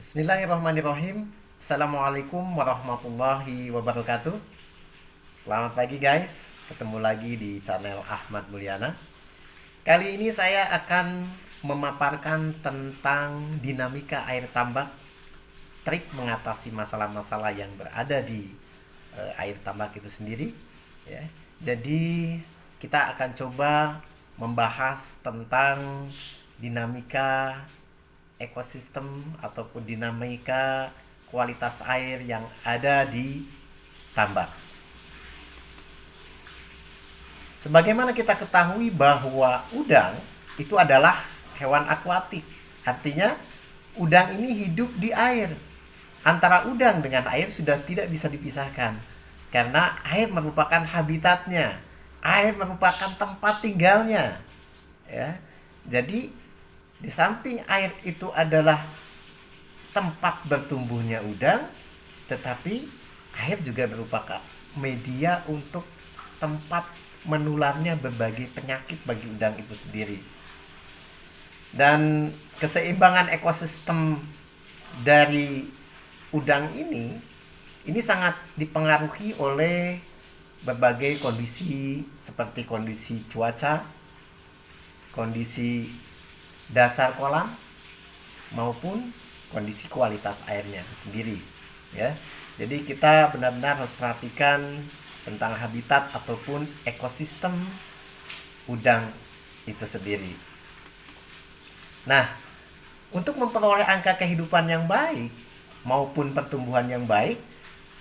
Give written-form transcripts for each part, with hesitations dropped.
Bismillahirrahmanirrahim. Assalamualaikum warahmatullahi wabarakatuh. Selamat pagi guys. Ketemu lagi di channel Ahmad Mulyana. Kali ini saya akan memaparkan tentang dinamika air tambak, trik mengatasi masalah-masalah yang berada di air tambak itu sendiri. Ya. Jadi kita akan coba membahas tentang dinamika ekosistem ataupun dinamika kualitas air yang ada di tambak. Sebagaimana kita ketahui bahwa udang itu adalah hewan akuatik. Artinya udang ini hidup di air. Antara udang dengan air sudah tidak bisa dipisahkan. Karena air merupakan habitatnya. Air merupakan tempat tinggalnya. Ya. Jadi di samping air itu adalah tempat bertumbuhnya udang, tetapi air juga merupakan media untuk tempat menularnya berbagai penyakit bagi udang itu sendiri. Dan keseimbangan ekosistem dari udang ini sangat dipengaruhi oleh berbagai kondisi seperti kondisi cuaca, kondisi dasar kolam maupun kondisi kualitas airnya sendiri ya. Jadi kita benar-benar harus perhatikan tentang habitat ataupun ekosistem udang itu sendiri. Nah, untuk memperoleh angka kehidupan yang baik maupun pertumbuhan yang baik,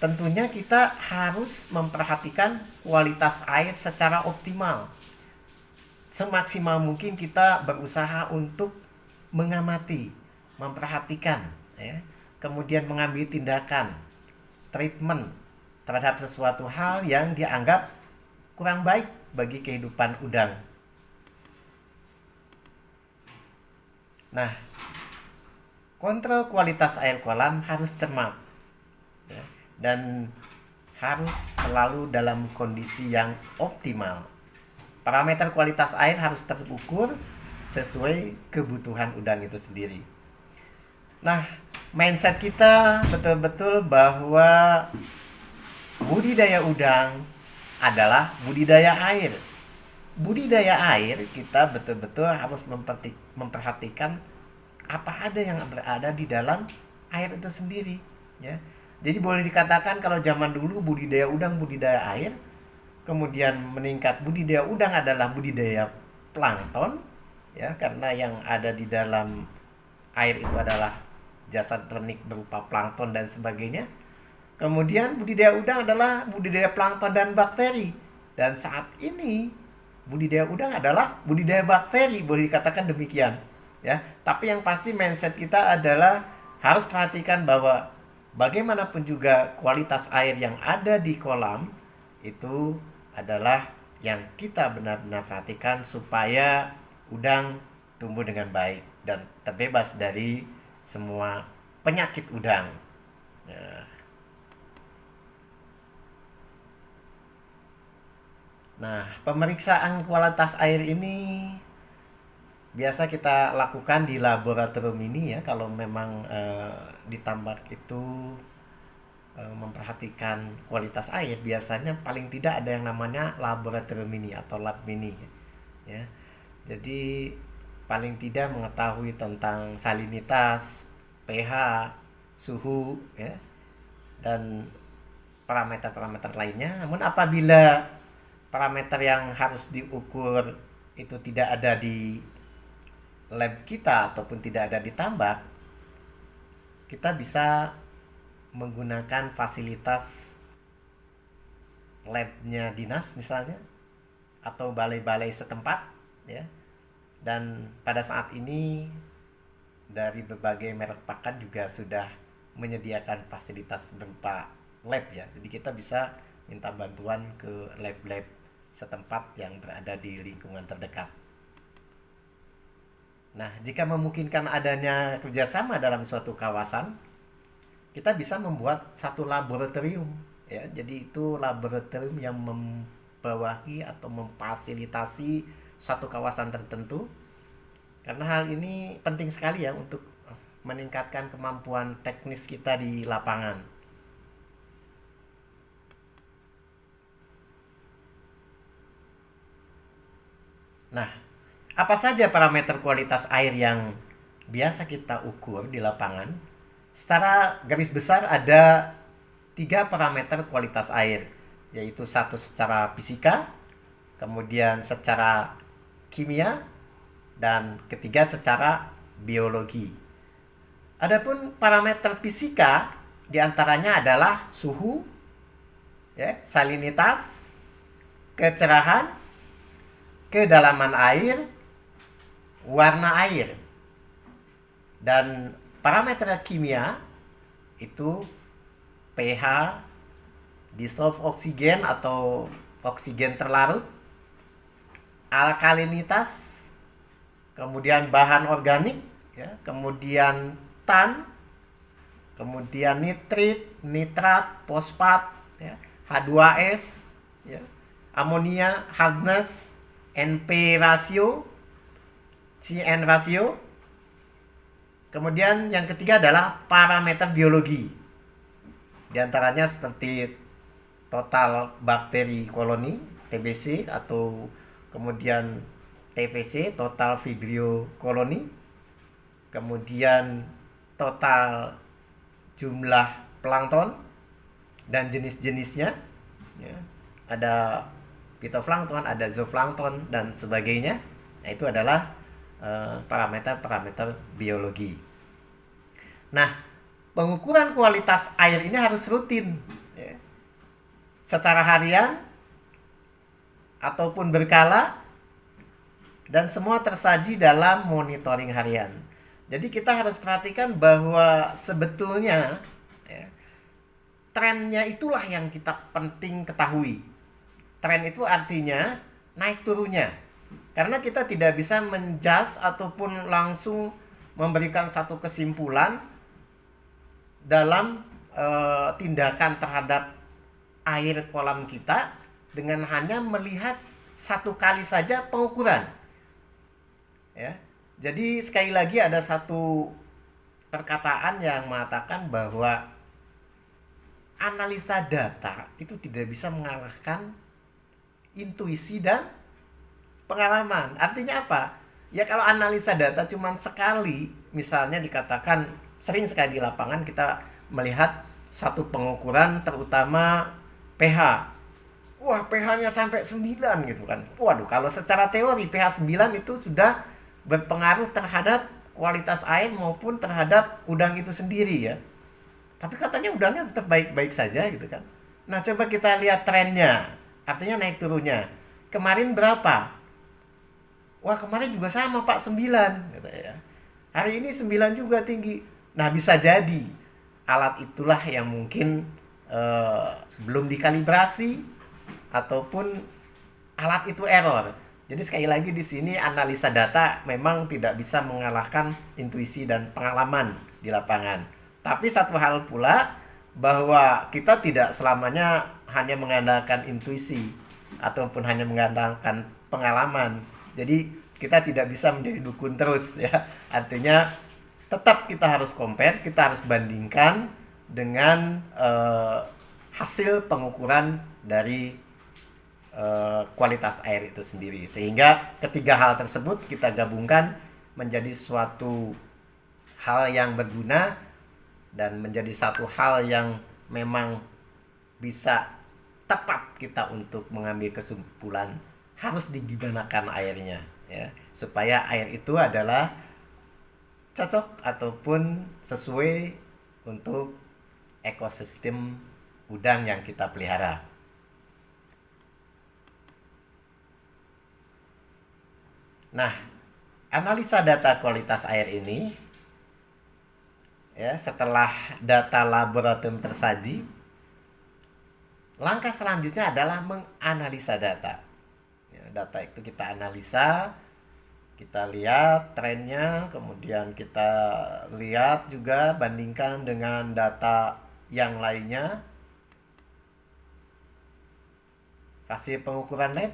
tentunya kita harus memperhatikan kualitas air secara optimal. Semaksimal mungkin kita berusaha untuk mengamati, memperhatikan, ya, kemudian mengambil tindakan, treatment terhadap sesuatu hal yang dianggap kurang baik bagi kehidupan udang. Nah, kontrol kualitas air kolam harus cermat, ya, dan harus selalu dalam kondisi yang optimal. Parameter kualitas air harus terukur sesuai kebutuhan udang itu sendiri. Nah, mindset kita betul-betul bahwa budidaya udang adalah budidaya air. Budidaya air kita betul-betul harus memperhatikan apa ada yang berada di dalam air itu sendiri. Ya. Jadi boleh dikatakan kalau zaman dulu budidaya udang budidaya air, kemudian meningkat budidaya udang adalah budidaya plankton, ya, karena yang ada di dalam air itu adalah jasad ternik berupa plankton dan sebagainya. Kemudian budidaya udang adalah budidaya plankton dan bakteri. Dan saat ini budidaya udang adalah budidaya bakteri, boleh dikatakan demikian, ya. Tapi yang pasti mindset kita adalah harus perhatikan bahwa bagaimanapun juga kualitas air yang ada di kolam itu adalah yang kita benar-benar perhatikan supaya udang tumbuh dengan baik dan terbebas dari semua penyakit udang. Nah, pemeriksaan kualitas air ini biasa kita lakukan di laboratorium ini ya. Kalau memang di tambak itu memperhatikan kualitas air, biasanya paling tidak ada yang namanya laboratorium mini atau lab mini ya. Jadi paling tidak mengetahui tentang salinitas, pH, suhu ya, dan parameter-parameter lainnya. Namun apabila parameter yang harus diukur itu tidak ada di lab kita ataupun tidak ada di tambak, kita bisa menggunakan fasilitas labnya dinas misalnya atau balai-balai setempat ya. Dan pada saat ini dari berbagai merek pakan juga sudah menyediakan fasilitas berupa lab ya. Jadi kita bisa minta bantuan ke lab-lab setempat yang berada di lingkungan terdekat. Nah, jika memungkinkan adanya kerjasama dalam suatu kawasan, kita bisa membuat satu laboratorium ya. Jadi itu laboratorium yang membawahi atau memfasilitasi satu kawasan tertentu, karena hal ini penting sekali ya untuk meningkatkan kemampuan teknis kita di lapangan. Nah, apa saja parameter kualitas air yang biasa kita ukur di lapangan? Secara garis besar ada 3 parameter kualitas air, yaitu satu secara fisika, kemudian secara kimia, dan ketiga secara biologi. Adapun parameter fisika diantaranya adalah suhu, ya, salinitas, kecerahan, kedalaman air, warna air. Dan parameter kimia itu pH, dissolved oksigen atau oksigen terlarut, alkalinitas, kemudian bahan organik, ya, kemudian tan, kemudian nitrit, nitrat, fosfat, ya, H2S, ya, amonia, hardness, NP rasio, CN rasio. Kemudian yang ketiga adalah parameter biologi. Di antaranya seperti total bakteri koloni, TBC, atau kemudian TVC, total vibrio koloni. Kemudian total jumlah plankton dan jenis-jenisnya. Ya. Ada fitoplankton, ada zooplankton, dan sebagainya. Nah, itu adalah parameter-parameter biologi. Nah, pengukuran kualitas air ini harus rutin, ya, secara harian ataupun berkala, dan semua tersaji dalam monitoring harian. Jadi kita harus perhatikan bahwa sebetulnya, ya, trennya itulah yang kita penting ketahui. Tren itu artinya naik turunnya. Karena kita tidak bisa menjudge ataupun langsung memberikan satu kesimpulan dalam tindakan terhadap air kolam kita dengan hanya melihat satu kali saja pengukuran. Ya. Jadi sekali lagi ada satu perkataan yang mengatakan bahwa analisa data itu tidak bisa mengalahkan intuisi dan pengalaman. Artinya apa? Ya kalau analisa data cuma sekali, misalnya dikatakan sering sekali di lapangan kita melihat satu pengukuran terutama pH. Wah, pH-nya sampai 9 gitu kan. Waduh, kalau secara teori pH 9 itu sudah berpengaruh terhadap kualitas air maupun terhadap udang itu sendiri, ya. Tapi katanya udangnya tetap baik-baik saja gitu kan. Nah, coba kita lihat trennya. Artinya naik turunnya. Kemarin berapa? Wah, kemarin juga sama Pak, 9 gitu ya. Hari ini 9 juga tinggi. Nah, bisa jadi alat itulah yang mungkin belum dikalibrasi ataupun alat itu error. Jadi sekali lagi di sini analisa data memang tidak bisa mengalahkan intuisi dan pengalaman di lapangan. Tapi satu hal pula bahwa kita tidak selamanya hanya mengandalkan intuisi ataupun hanya mengandalkan pengalaman. Jadi kita tidak bisa menjadi dukun terus, ya. Artinya tetap kita harus compare, kita harus bandingkan dengan hasil pengukuran dari kualitas air itu sendiri. Sehingga ketiga hal tersebut kita gabungkan menjadi suatu hal yang berguna dan menjadi satu hal yang memang bisa tepat kita untuk mengambil kesimpulan harus digunakan airnya, ya, supaya air itu adalah cocok ataupun sesuai untuk ekosistem udang yang kita pelihara. Nah, analisa data kualitas air ini, ya, setelah data laboratorium tersaji, langkah selanjutnya adalah menganalisa data. Ya, data itu kita analisa, kita lihat trennya, kemudian kita lihat juga bandingkan dengan data yang lainnya. Hasil pengukuran lab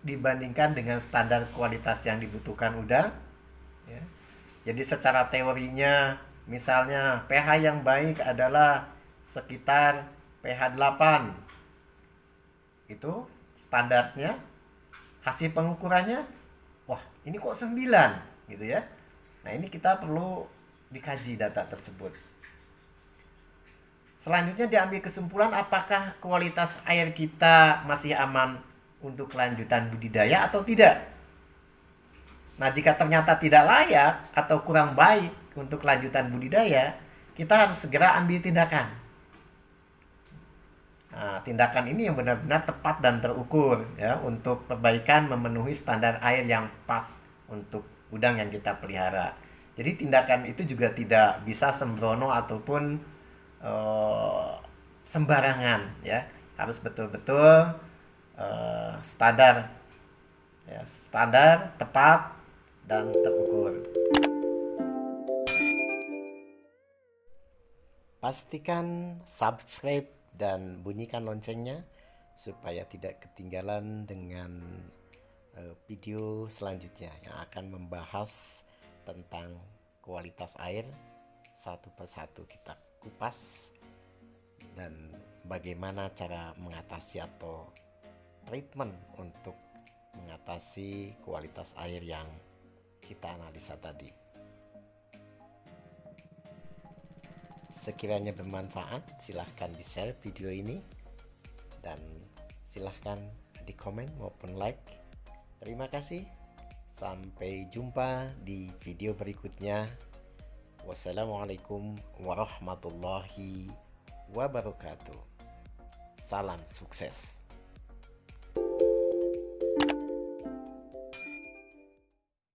dibandingkan dengan standar kualitas yang dibutuhkan udang, ya. Jadi secara teorinya Misalnya pH yang baik adalah sekitar pH 8. Itu standarnya. Hasil pengukurannya, wah ini kok 9 gitu ya. Nah ini kita perlu dikaji data tersebut. Selanjutnya diambil kesimpulan apakah kualitas air kita masih aman untuk kelanjutan budidaya atau tidak. Nah jika ternyata tidak layak atau kurang baik untuk kelanjutan budidaya, kita harus segera ambil tindakan. Nah, tindakan ini yang benar-benar tepat dan terukur ya untuk perbaikan memenuhi standar air yang pas untuk udang yang kita pelihara. Jadi tindakan itu juga tidak bisa sembrono ataupun sembarangan ya. Harus betul-betul standar ya, standar, tepat dan terukur. Pastikan subscribe dan bunyikan loncengnya supaya tidak ketinggalan dengan video selanjutnya yang akan membahas tentang kualitas air. Satu persatu kita kupas dan bagaimana cara mengatasi atau treatment untuk mengatasi kualitas air yang kita analisa tadi. Sekiranya bermanfaat, silahkan di-share video ini dan silahkan di komen maupun like. Terima kasih. Sampai jumpa di video berikutnya. Wassalamualaikum warahmatullahi wabarakatuh. Salam sukses.